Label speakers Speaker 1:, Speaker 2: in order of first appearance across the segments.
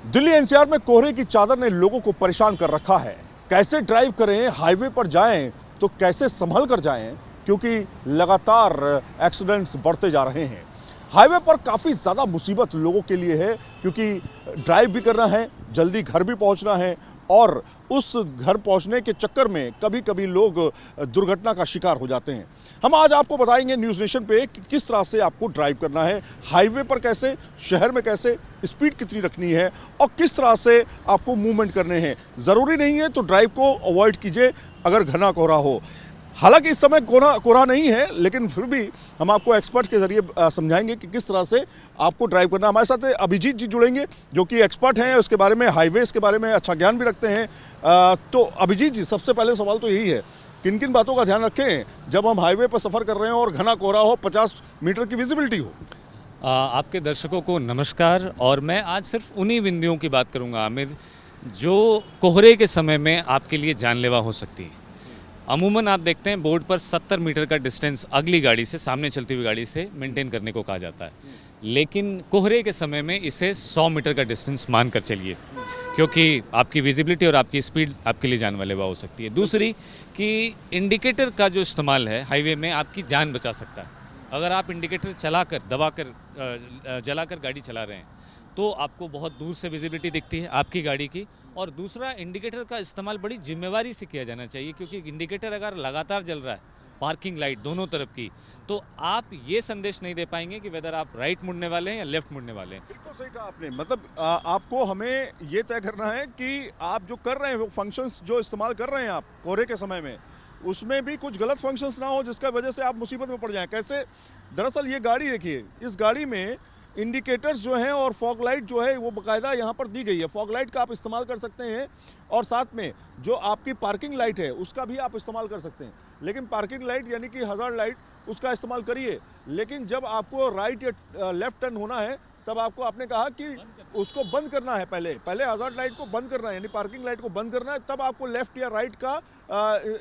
Speaker 1: Delhi NCR में कोहरे की चादर ने लोगों को परेशान कर रखा है। कैसे ड्राइव करें, हाईवे पर जाएं तो कैसे संभल कर जाएं, क्योंकि लगातार एक्सीडेंट्स बढ़ते जा रहे हैं। हाईवे पर काफ़ी ज़्यादा मुसीबत लोगों के लिए है, क्योंकि ड्राइव भी करना है, जल्दी घर भी पहुंचना है और उस घर पहुंचने के चक्कर में कभी कभी लोग दुर्घटना का शिकार हो जाते हैं। हम आज आपको बताएंगे न्यूज़ नेशन पे कि किस तरह से आपको ड्राइव करना है, हाईवे पर कैसे, शहर में कैसे, स्पीड कितनी रखनी है और किस तरह से आपको मूवमेंट करने हैं। ज़रूरी नहीं है तो ड्राइव को अवॉइड कीजिए अगर घना कोहरा हो। हालांकि इस समय कोहरा नहीं है, लेकिन फिर भी हम आपको एक्सपर्ट के जरिए समझाएंगे कि किस तरह से आपको ड्राइव करना। हमारे साथ अभिजीत जी जुड़ेंगे जो कि एक्सपर्ट हैं, उसके बारे में, हाईवेज़ के बारे में अच्छा ज्ञान भी रखते हैं। तो अभिजीत जी, सबसे पहले सवाल तो यही है, किन किन बातों का ध्यान रखें जब हम हाईवे पर सफ़र कर रहे हैं और घना कोहरा हो, 50 मीटर की विजिबिलिटी हो?
Speaker 2: आपके दर्शकों को नमस्कार। और मैं आज सिर्फ उन्हीं बिंदुओं की बात करूंगा आमिर, जो कोहरे के समय में आपके लिए जानलेवा हो सकती है। अमूमन आप देखते हैं बोर्ड पर 70 मीटर का डिस्टेंस अगली गाड़ी से, सामने चलती हुई गाड़ी से मेंटेन करने को कहा जाता है, लेकिन कोहरे के समय में इसे 100 मीटर का डिस्टेंस मान कर चलिए, क्योंकि आपकी विजिबिलिटी और आपकी स्पीड आपके लिए जानलेवा हो सकती है। दूसरी कि इंडिकेटर का जो इस्तेमाल है हाईवे में आपकी जान बचा सकता है। अगर आप इंडिकेटर चलाकर, दबाकर, जलाकर गाड़ी चला रहे हैं तो आपको बहुत दूर से विजिबिलिटी दिखती है आपकी गाड़ी की। और दूसरा, इंडिकेटर का इस्तेमाल बड़ी जिम्मेवारी से किया जाना चाहिए, क्योंकि इंडिकेटर अगर लगातार जल रहा है, पार्किंग लाइट दोनों तरफ की, तो आप ये संदेश नहीं दे पाएंगे कि वेदर आप राइट मुड़ने वाले हैं या लेफ्ट मुड़ने वाले हैं।
Speaker 1: बिल्कुल सही कहा आपने। मतलब आपको हमें ये तय करना है कि आप जो कर रहे हैं, वो फंक्शंस जो इस्तेमाल कर रहे हैं आप कोहरे के समय में, उसमें भी कुछ गलत फंक्शंस ना हो जिसका वजह से आप मुसीबत में पड़ जाएं। कैसे? दरअसल ये गाड़ी देखिए, इस गाड़ी में इंडिकेटर्स जो हैं और फॉग लाइट जो है वो बाकायदा यहाँ पर दी गई है। फॉग लाइट का आप इस्तेमाल कर सकते हैं और साथ में जो आपकी पार्किंग लाइट है उसका भी आप इस्तेमाल कर सकते हैं। लेकिन पार्किंग लाइट यानी कि हज़ार्ड लाइट, उसका इस्तेमाल करिए। लेकिन जब आपको राइट या लेफ्ट टर्न होना है तब आपको, आपने कहा कि उसको बंद करना है, पहले हज़ार्ड लाइट को बंद करना है, यानी पार्किंग लाइट को बंद करना है, तब आपको लेफ्ट या राइट का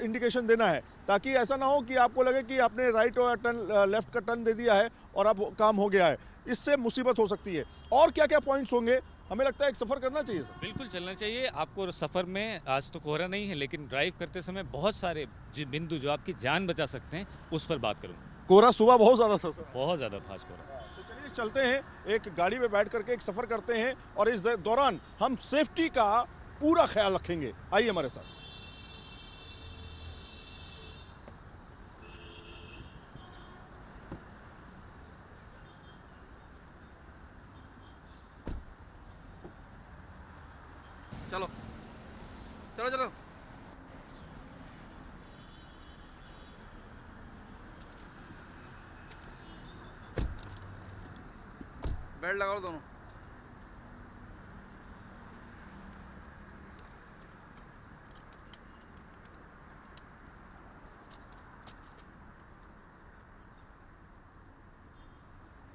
Speaker 1: इंडिकेशन देना है, ताकि ऐसा ना हो कि आपको लगे कि आपने राइट और टर्न, लेफ्ट का टर्न दे दिया है और अब काम हो गया है। इससे मुसीबत हो सकती है। और क्या क्या पॉइंट्स होंगे? हमें लगता है एक सफ़र करना चाहिए सर।
Speaker 2: बिल्कुल चलना चाहिए आपको सफ़र में। आज तो कोहरा नहीं है, लेकिन ड्राइव करते समय बहुत सारे बिंदु जो आपकी जान बचा सकते हैं, उस पर बात करूँ।
Speaker 1: कोहरा सुबह बहुत ज़्यादा था सर।
Speaker 2: बहुत ज़्यादा था आज कोहरा।
Speaker 1: तो चलिए चलते हैं, एक गाड़ी में बैठ करके एक सफ़र करते हैं और इस दौरान हम सेफ्टी का पूरा ख्याल रखेंगे। आइए हमारे साथ।
Speaker 3: चलो चलो चलो। बेल्ट लगाओ दोनों।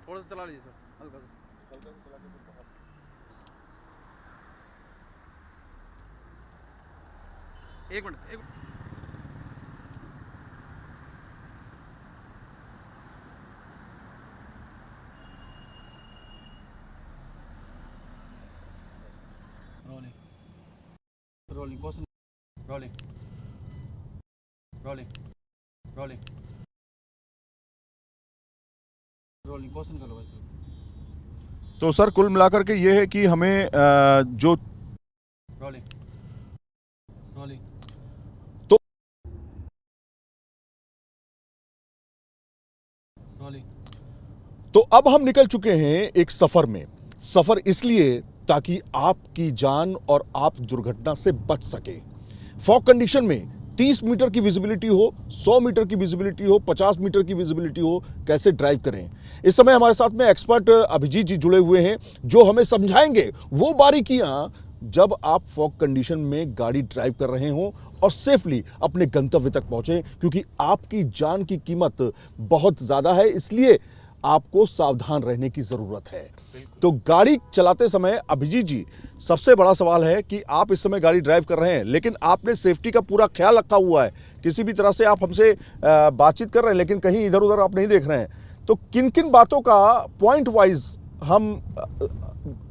Speaker 3: थोड़ा सा चला लीजिए सर, हल्का सा चला के। एक मिनट, एक minute. Rolling rolling question, rolling rolling rolling rolling question कर लो वैसे।
Speaker 1: तो सर कुल मिलाकर के ये है कि हमें जो
Speaker 3: रोलिंग रोलिंग
Speaker 1: तो
Speaker 3: रोलिंग।
Speaker 1: तो अब हम निकल चुके हैं एक सफ़र में। सफ़र इसलिए ताकि आपकी जान और आप दुर्घटना से बच सके। फॉग कंडीशन में 30 मीटर की विजिबिलिटी हो, 100 मीटर की विजिबिलिटी हो, 50 मीटर की विजिबिलिटी हो, कैसे ड्राइव करें। इस समय हमारे साथ में एक्सपर्ट अभिजीत जी जुड़े हुए हैं जो हमें समझाएंगे वो बारीकियां जब आप फॉग कंडीशन में गाड़ी ड्राइव कर रहे हों और सेफली अपने गंतव्य तक पहुंचें, क्योंकि आपकी जान की कीमत बहुत ज़्यादा है, इसलिए आपको सावधान रहने की ज़रूरत है। तो गाड़ी चलाते समय अभिजीत जी, सबसे बड़ा सवाल है कि आप इस समय गाड़ी ड्राइव कर रहे हैं, लेकिन आपने सेफ्टी का पूरा ख्याल रखा हुआ है। किसी भी तरह से आप हमसे बातचीत कर रहे हैं, लेकिन कहीं इधर उधर आप नहीं देख रहे हैं। तो किन किन बातों का पॉइंट वाइज हम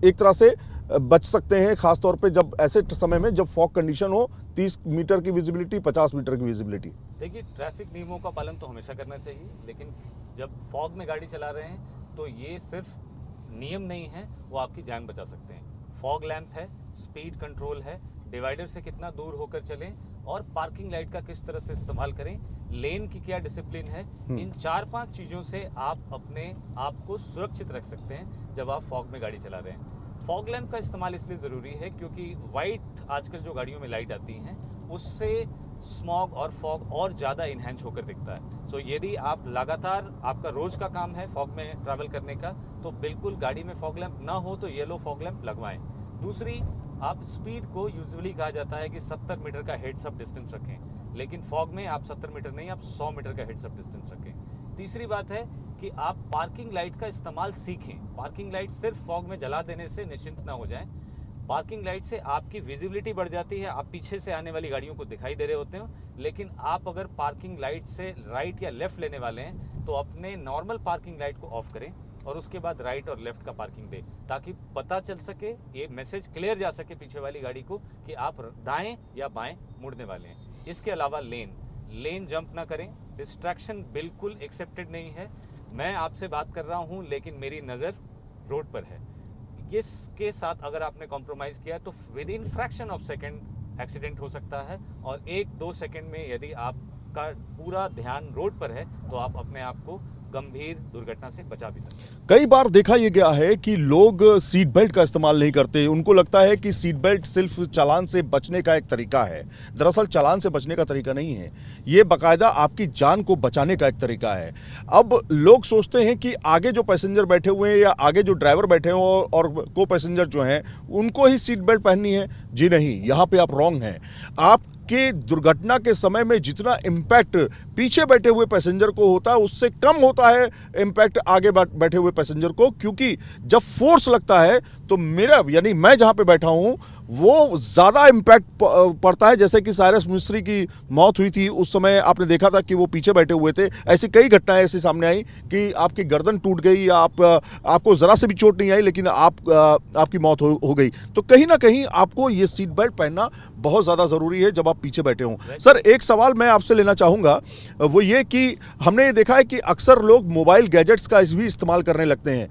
Speaker 1: एक तरह से बच सकते हैं, खास तौर पे जब ऐसे समय में जब फॉग कंडीशन हो, 30 मीटर की विजिबिलिटी, 50 मीटर की विजिबिलिटी?
Speaker 2: देखिए, ट्रैफिक नियमों का पालन तो हमेशा करना चाहिए, लेकिन जब फॉग में गाड़ी चला रहे हैं तो ये सिर्फ नियम नहीं है, वो आपकी जान बचा सकते हैं। फॉग लैंप है, स्पीड कंट्रोल है, डिवाइडर से कितना दूर होकर चलें और पार्किंग लाइट का किस तरह से इस्तेमाल करें, लेन की क्या डिसिप्लिन है, इन 4-5 चीज़ों से आप अपने आप को सुरक्षित रख सकते हैं जब आप फॉग में गाड़ी चला रहे हैं। फॉग लैंप का इस्तेमाल इसलिए ज़रूरी है क्योंकि वाइट आजकल जो गाड़ियों में लाइट आती हैं उससे स्मॉग और फॉग और ज़्यादा इन्हेंस होकर दिखता है। सो यदि आप लगातार, आपका रोज़ का काम है फॉग में ट्रैवल करने का, तो बिल्कुल गाड़ी में फॉग लैंप ना हो तो येलो फॉग लैंप लगवाएं। दूसरी, आप स्पीड को यूजुअली कहा जाता है कि 70 मीटर का हेड्स अप डिस्टेंस रखें, लेकिन फॉग में आप 70 मीटर नहीं, आप 100 मीटर का हेड्स अप डिस्टेंस रखें। तीसरी बात है कि आप पार्किंग लाइट का इस्तेमाल सीखें। पार्किंग लाइट सिर्फ फॉग में जला देने से निश्चिंत ना हो जाएं। पार्किंग लाइट से आपकी विजिबिलिटी बढ़ जाती है, आप पीछे से आने वाली गाड़ियों को दिखाई दे रहे होते हो, लेकिन आप अगर पार्किंग लाइट से राइट या लेफ्ट लेने वाले हैं तो अपने नॉर्मल पार्किंग लाइट को ऑफ करें और उसके बाद राइट और लेफ्ट का पार्किंग दें, ताकि पता चल सके, ये मैसेज क्लियर जा सके पीछे वाली गाड़ी को कि आप दाएं या बाएं मुड़ने वाले हैं। इसके अलावा लेन जंप ना करें, डिस्ट्रैक्शन बिल्कुल एक्सेप्टेड नहीं है। मैं आपसे बात कर रहा हूं लेकिन मेरी नज़र रोड पर है। इसके साथ अगर आपने कॉम्प्रोमाइज़ किया तो with in fraction of second accident हो सकता है, और 1-2 सेकेंड में यदि आपका पूरा ध्यान रोड पर है तो आप अपने आप को गंभीर दुर्घटना से बचा भी सकते हैं।
Speaker 1: कई बार देखा यह गया है कि लोग सीट बेल्ट का इस्तेमाल नहीं करते। उनको लगता है कि सीट बेल्ट सिर्फ चालान से बचने का एक तरीका है। दरअसल चालान से बचने का तरीका नहीं है, ये बाकायदा आपकी जान को बचाने का एक तरीका है। अब लोग सोचते हैं कि आगे जो पैसेंजर बैठे हुए हैं या आगे जो ड्राइवर बैठे हैं और को पैसेंजर जो हैं उनको ही सीट बेल्ट पहननी है। जी नहीं, यहाँ पे आप रॉन्ग हैं। आपके दुर्घटना के समय में जितना इम्पैक्ट पीछे बैठे हुए पैसेंजर को होता है उससे कम होता है इम्पैक्ट आगे बैठे हुए पैसेंजर को, क्योंकि जब फोर्स लगता है तो मेरा यानी मैं जहाँ पे बैठा हूँ वो ज़्यादा इम्पैक्ट पड़ता है। जैसे कि साइरस मिस्त्री की मौत हुई थी, उस समय आपने देखा था कि वो पीछे बैठे हुए थे। ऐसी कई घटनाएं ऐसी सामने आई कि आपकी गर्दन टूट गई या आपको ज़रा से भी चोट नहीं आई लेकिन आपकी मौत हो गई। तो कहीं ना कहीं आपको ये सीट बेल्ट पहनना बहुत ज़्यादा ज़रूरी है जब आप पीछे बैठे हों। सर, एक सवाल मैं आपसे लेना चाहूँगा, वो ये कि हमने ये देखा है कि अक्सर लोग मोबाइल गैजेट्स का भी इस्तेमाल करने लगते हैं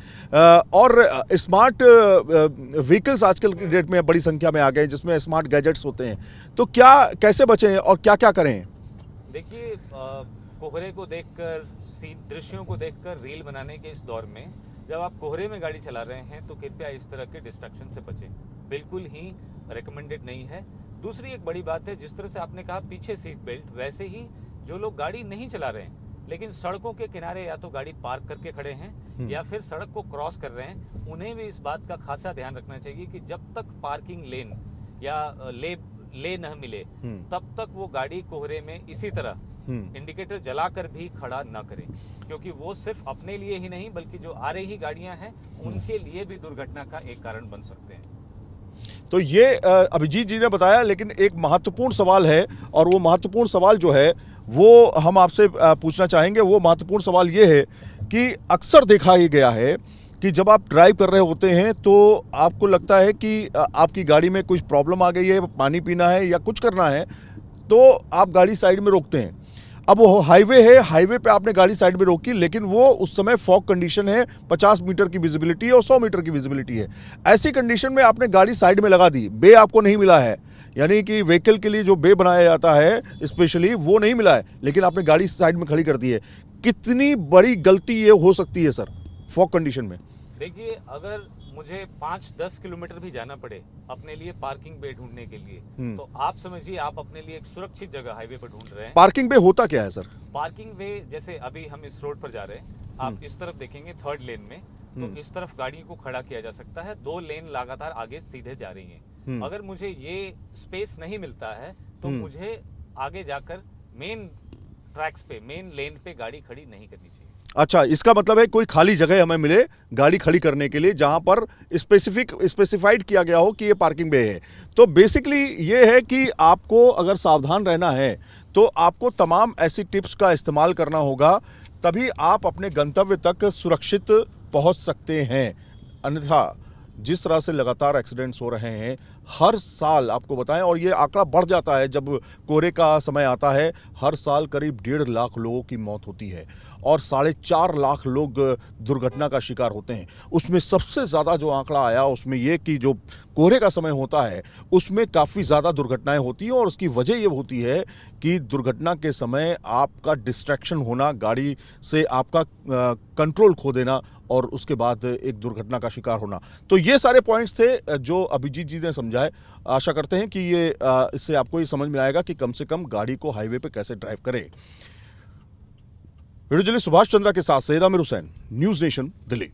Speaker 1: और स्मार्ट व्हीकल्स आजकल की डेट में बड़ी संख्या में आ गए जिसमें स्मार्ट गैजेट्स होते हैं। तो क्या, कैसे बचें और क्या क्या करें?
Speaker 2: देखिए, कोहरे को देखकर, दृश्यों को देखकर रील बनाने के इस दौर में जब आप कोहरे में गाड़ी चला रहे हैं तो कृपया इस तरह के डिस्ट्रैक्शन से बचें, बिल्कुल ही रिकमेंडेड नहीं है। दूसरी एक बड़ी बात है, जिस तरह से आपने कहा पीछे सीट बेल्ट, वैसे ही जो लोग गाड़ी नहीं चला रहे हैं लेकिन सड़कों के किनारे या तो गाड़ी पार्क करके खड़े हैं या फिर सड़क को क्रॉस कर रहे हैं, उन्हें भी इस बात का खासा ध्यान रखना चाहिए कि जब तक पार्किंग लेन या ले न मिले तब तक वो गाड़ी कोहरे में इसी तरह इंडिकेटर जलाकर भी खड़ा ना करें, क्योंकि वो सिर्फ अपने लिए ही नहीं बल्कि जो आ रही गाड़ियां हैं उनके लिए भी दुर्घटना का एक कारण बन सकते हैं।
Speaker 1: तो ये अभिजीत जी ने बताया, लेकिन एक महत्वपूर्ण सवाल है और वो महत्वपूर्ण सवाल जो है वो हम आपसे पूछना चाहेंगे। वो महत्वपूर्ण सवाल ये है कि अक्सर देखा ही गया है कि जब आप ड्राइव कर रहे होते हैं तो आपको लगता है कि आपकी गाड़ी में कुछ प्रॉब्लम आ गई है, पानी पीना है या कुछ करना है, तो आप गाड़ी साइड में रोकते हैं। अब वो हाईवे है, हाईवे पे आपने गाड़ी साइड में रोकी, लेकिन वो उस समय फॉग कंडीशन है, 50 मीटर की विजिबिलिटी है और 100 मीटर की विजिबिलिटी है। ऐसी कंडीशन में आपने गाड़ी साइड में लगा दी, बे आपको नहीं मिला है, यानी कि व्हीकल के लिए जो बे बनाया जाता है स्पेशली वो नहीं मिला है, लेकिन आपने गाड़ी साइड में खड़ी कर दी है। कितनी बड़ी गलती ये हो सकती है सर फॉग कंडीशन में?
Speaker 2: देखिए, अगर मुझे 5-10 किलोमीटर भी जाना पड़े अपने लिए पार्किंग बे ढूंढने के लिए, तो आप समझिए आप अपने लिए एक सुरक्षित जगह हाईवे पर ढूंढ रहे हैं।
Speaker 1: पार्किंग बे होता क्या है सर?
Speaker 2: पार्किंग बे, जैसे अभी हम इस रोड पर जा रहे हैं, आप इस तरफ देखेंगे 3rd लेन में, तो इस तरफ गाड़ी को खड़ा किया जा सकता है। 2 लेन लगातार आगे सीधे जा रही हैं। अगर मुझे ये स्पेस नहीं मिलता है तो मुझे आगे जाकर मेन ट्रैक्स पे, मेन लेन पे गाड़ी खड़ी नहीं करनी चाहिए।
Speaker 1: अच्छा, इसका मतलब है कोई खाली जगह हमें मिले गाड़ी खड़ी करने के लिए जहां पर स्पेसिफाइड किया गया हो कि ये पार्किंग बे है। तो बेसिकली ये है कि आपको अगर सावधान रहना है तो आपको तमाम ऐसी टिप्स का इस्तेमाल करना होगा, तभी आप अपने गंतव्य तक सुरक्षित पहुंच सकते हैं। अन्यथा जिस तरह से लगातार एक्सीडेंट्स हो रहे हैं हर साल, आपको बताएं, और ये आंकड़ा बढ़ जाता है जब कोहरे का समय आता है। हर साल करीब 1.5 लाख लोगों की मौत होती है और 4.5 लाख लोग दुर्घटना का शिकार होते हैं। उसमें सबसे ज़्यादा जो आंकड़ा आया उसमें ये कि जो कोहरे का समय होता है उसमें काफ़ी ज़्यादा दुर्घटनाएं होती हैं, और उसकी वजह ये होती है कि दुर्घटना के समय आपका डिस्ट्रैक्शन होना, गाड़ी से आपका कंट्रोल खो देना और उसके बाद एक दुर्घटना का शिकार होना। तो ये सारे पॉइंट्स थे जो अभिजीत जी ने समझाए। आशा करते हैं कि ये इससे आपको ये समझ में आएगा कि कम से कम गाड़ी को हाईवे पे कैसे ड्राइव करें। वीडियो जर्नलिस्ट सुभाष चंद्रा के साथ सैयद आमिर हुसैन, न्यूज़ नेशन, दिल्ली।